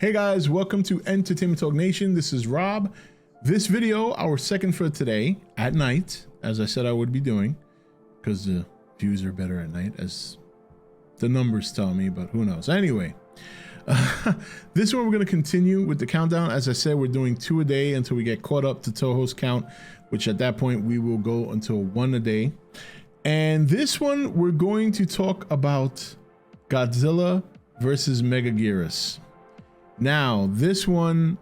Hey guys, welcome to Entertainment Talk Nation. This is Rob. This video, our second for today, at night, as I said I would be doing, because the views are better at night, as the numbers tell me, but who knows. Anyway, this one we're going to continue with the countdown. As I said, we're doing 2 a day until we get caught up to Toho's count, which at that point we will go until 1 a day. And this one, we're going to talk about Godzilla versus Megaguirus. Now, this one,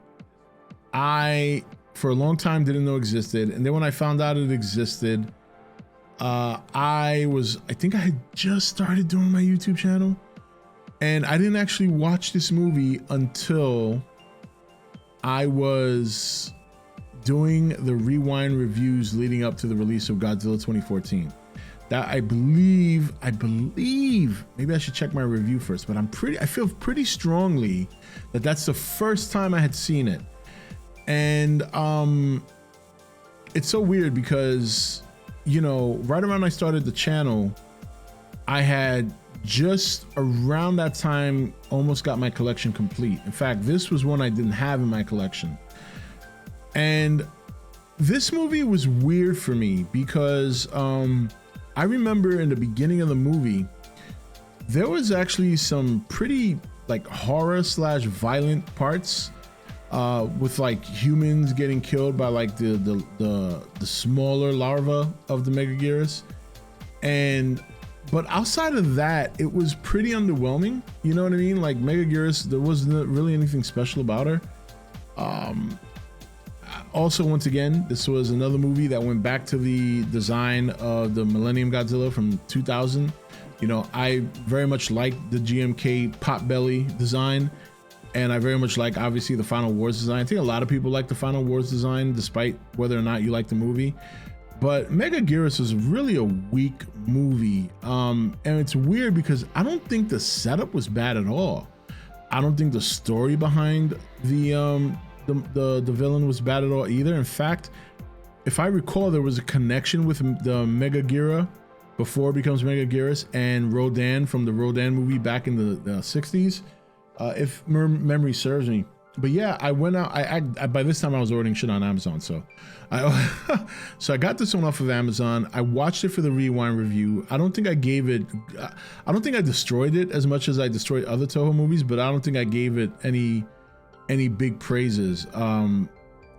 I, for a long time, didn't know existed. And then when I found out it existed, I think I had just started doing my YouTube channel. And I didn't actually watch this movie until I was doing the rewind reviews leading up to the release of Godzilla 2014. That I believe, maybe I should check my review first, but I feel pretty strongly that that's the first time I had seen it. And it's so weird because, you know, right around I started the channel, I had just around that time almost got my collection complete. In fact, this was one I didn't have in my collection. And this movie was weird for me because I remember in the beginning of the movie, there was actually some pretty like horror / violent parts with like humans getting killed by like the smaller larva of the Megaguirus. But outside of that, it was pretty underwhelming. You know what I mean? Like Megaguirus, there wasn't really anything special about her. Also, once again, this was another movie that went back to the design of the Millennium Godzilla from 2000. You know, I very much like the GMK potbelly design, and I very much like, obviously, the Final Wars design. I think a lot of people like the Final Wars design, despite whether or not you like the movie. But Megaguirus was really a weak movie, and it's weird because I don't think the setup was bad at all. I don't think the story behind the villain was bad at all either. In fact, if I recall, there was a connection with the Megaguirus before it becomes Megaguirus and Rodan from the Rodan movie back in the 60s, if memory serves me. But yeah, I went out. I by this time I was ordering shit on Amazon, so I got this one off of Amazon. I watched it for the rewind review. I don't think I gave it. I don't think I destroyed it as much as I destroyed other Toho movies, but I don't think I gave it any big praises. And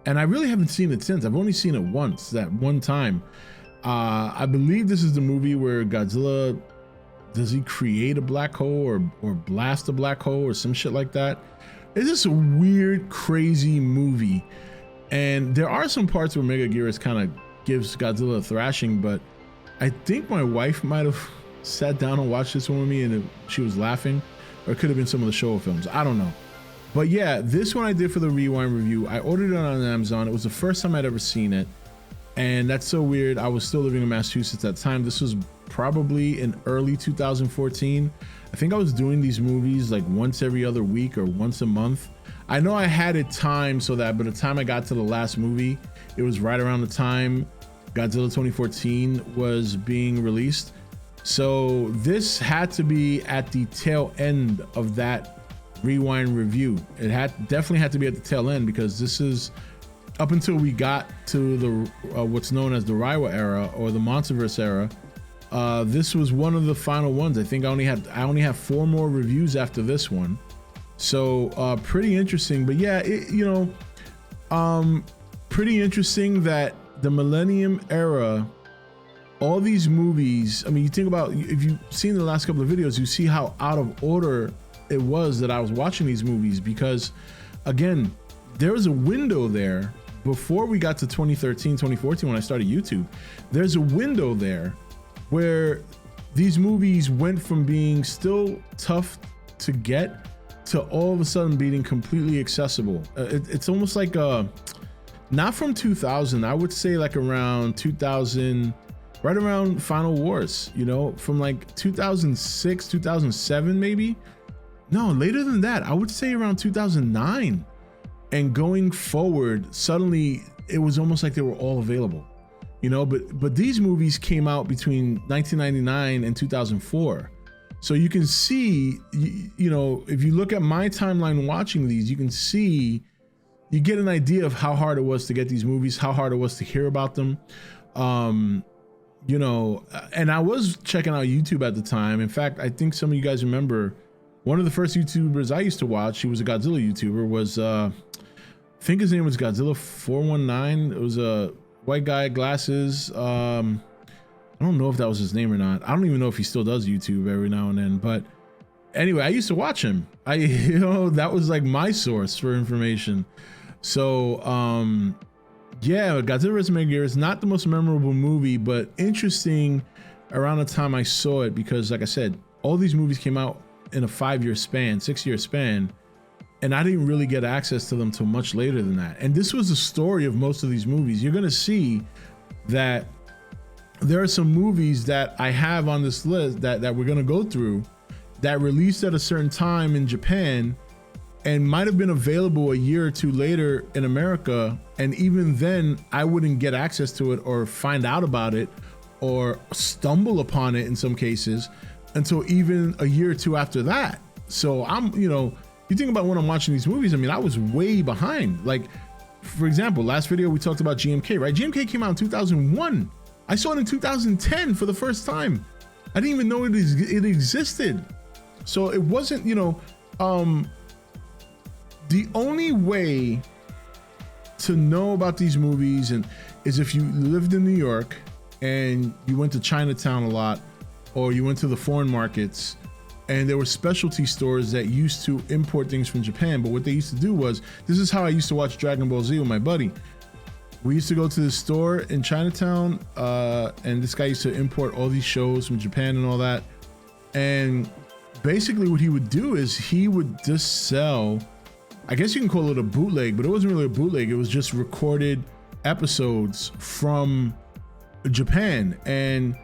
I really haven't seen it since. I've only seen it once, that one time. I believe this is the movie where Godzilla, does he create a black hole or blast a black hole or some shit like that? It's just a weird, crazy movie. And there are some parts where Megaguirus kind of gives Godzilla a thrashing, but I think my wife might have sat down and watched this one with me and she was laughing, or it could have been some of the Showa films. I don't know. But yeah, this one I did for the rewind review. I ordered it on Amazon. It was the first time I'd ever seen it. And that's so weird. I was still living in Massachusetts at the time. This was probably in early 2014. I think I was doing these movies like once every other week or once a month. I know I had it timed so that by the time I got to the last movie, it was right around the time Godzilla 2014 was being released. So this had to be at the tail end of that rewind review. It definitely had to be at the tail end, because this is up until we got to the what's known as the Reiwa era or the Monsterverse era. This was one of the final ones. I think I only have 4 more reviews after this one. So pretty interesting. But yeah, pretty interesting that the Millennium era, all these movies, I mean, you think about, if you've seen the last couple of videos, you see how out of order it was that I was watching these movies, because again, there was a window there before we got to 2013, 2014 when I started YouTube. There's a window there where these movies went from being still tough to get to all of a sudden being completely accessible. It's almost like not from 2000, I would say like around 2000, right around Final Wars, you know, from like 2006, 2007 maybe. No, later than that, I would say around 2009. And going forward, suddenly it was almost like they were all available, you know, but these movies came out between 1999 and 2004. So you can see, you know, if you look at my timeline watching these, you can see, you get an idea of how hard it was to get these movies, how hard it was to hear about them. You know, and I was checking out YouTube at the time. In fact, I think some of you guys remember one of the first YouTubers I used to watch, he was a Godzilla YouTuber, was, I think his name was Godzilla 419. It was a white guy, glasses. I don't know if that was his name or not. I don't even know if he still does YouTube every now and then, but anyway, I used to watch him. You know, that was like my source for information. So, yeah, Godzilla vs. Megaguirus, not the most memorable movie, but interesting around the time I saw it, because like I said, all these movies came out in a 5-year span, 6-year span, and I didn't really get access to them till much later than that. And this was the story of most of these movies. You're gonna see that there are some movies that I have on this list that we're gonna go through that released at a certain time in Japan and might have been available a year or two later in America. And even then I wouldn't get access to it or find out about it or stumble upon it in some cases until even a year or two after that. So I'm, you know, you think about when I'm watching these movies, I mean, I was way behind. Like, for example, last video we talked about GMK, right? GMK came out in 2001. I saw it in 2010 for the first time. I didn't even know it existed. So it wasn't, you know, the only way to know about these movies and is if you lived in New York and you went to Chinatown a lot, or you went to the foreign markets and there were specialty stores that used to import things from Japan. But what they used to do was, this is how I used to watch Dragon Ball Z with my buddy. We used to go to the store in Chinatown, and this guy used to import all these shows from Japan and all that. And basically what he would do is he would just sell, I guess you can call it a bootleg, but it wasn't really a bootleg. It was just recorded episodes from Japan. And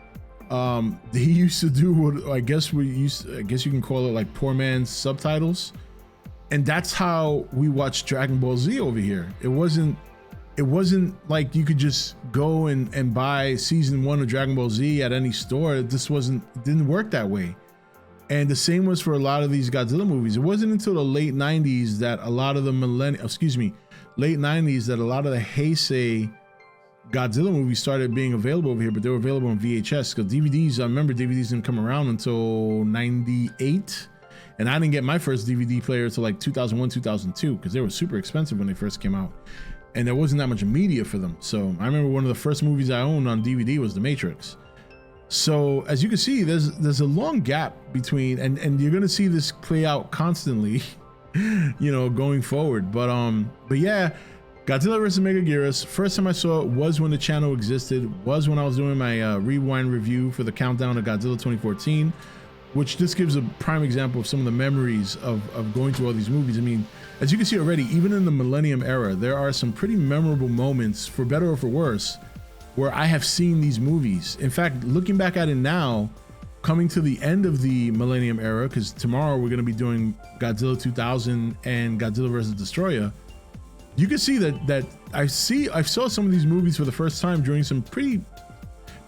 he used to do what I guess you can call it like poor man's subtitles. And that's how we watched Dragon Ball Z over here. It wasn't like you could just go and buy season 1 of Dragon Ball Z at any store. It didn't work that way. And the same was for a lot of these Godzilla movies. It wasn't until the late 90s that a lot of the late 90s that a lot of the Heisei Godzilla movies started being available over here, but they were available on VHS, because DVDs, I remember DVDs didn't come around until 98. And I didn't get my first DVD player until like 2001, 2002, because they were super expensive when they first came out. And there wasn't that much media for them. So I remember one of the first movies I owned on DVD was The Matrix. So as you can see, there's a long gap between, and you're gonna see this play out constantly, you know, going forward. But yeah, Godzilla vs. Megaguirus, first time I saw it was when the channel existed, was when I was doing my rewind review for the countdown of Godzilla 2014, which just gives a prime example of some of the memories of going through all these movies. I mean, as you can see already, even in the Millennium era, there are some pretty memorable moments, for better or for worse, where I have seen these movies. In fact, looking back at it now, coming to the end of the Millennium era, because tomorrow we're going to be doing Godzilla 2000 and Godzilla vs. Destroyer, you can see that I saw some of these movies for the first time during some pretty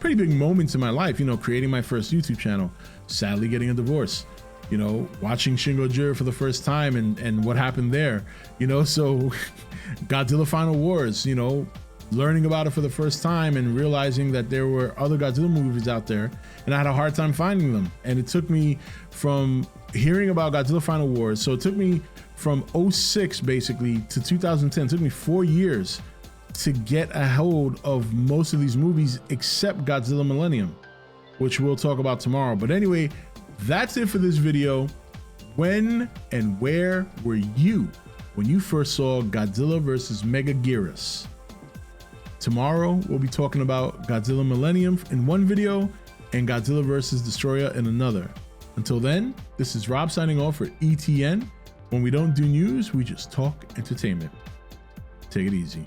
big moments in my life. You know, creating my first YouTube channel, sadly getting a divorce, you know, watching Shin Godzilla for the first time and what happened there, you know, so Godzilla Final Wars, you know, learning about it for the first time and realizing that there were other Godzilla movies out there, and I had a hard time finding them. And it took me from hearing about Godzilla Final Wars, so it took me from 06 basically to 2010. It took me 4 years to get a hold of most of these movies except Godzilla Millennium, which we'll talk about tomorrow. But anyway, that's it for this video. When and where were you when you first saw Godzilla vs. Megaguirus? Tomorrow we'll be talking about Godzilla Millennium in one video and Godzilla vs. Destroyer in another. Until then, this is Rob signing off for E.T.N. When we don't do news, we just talk entertainment. Take it easy.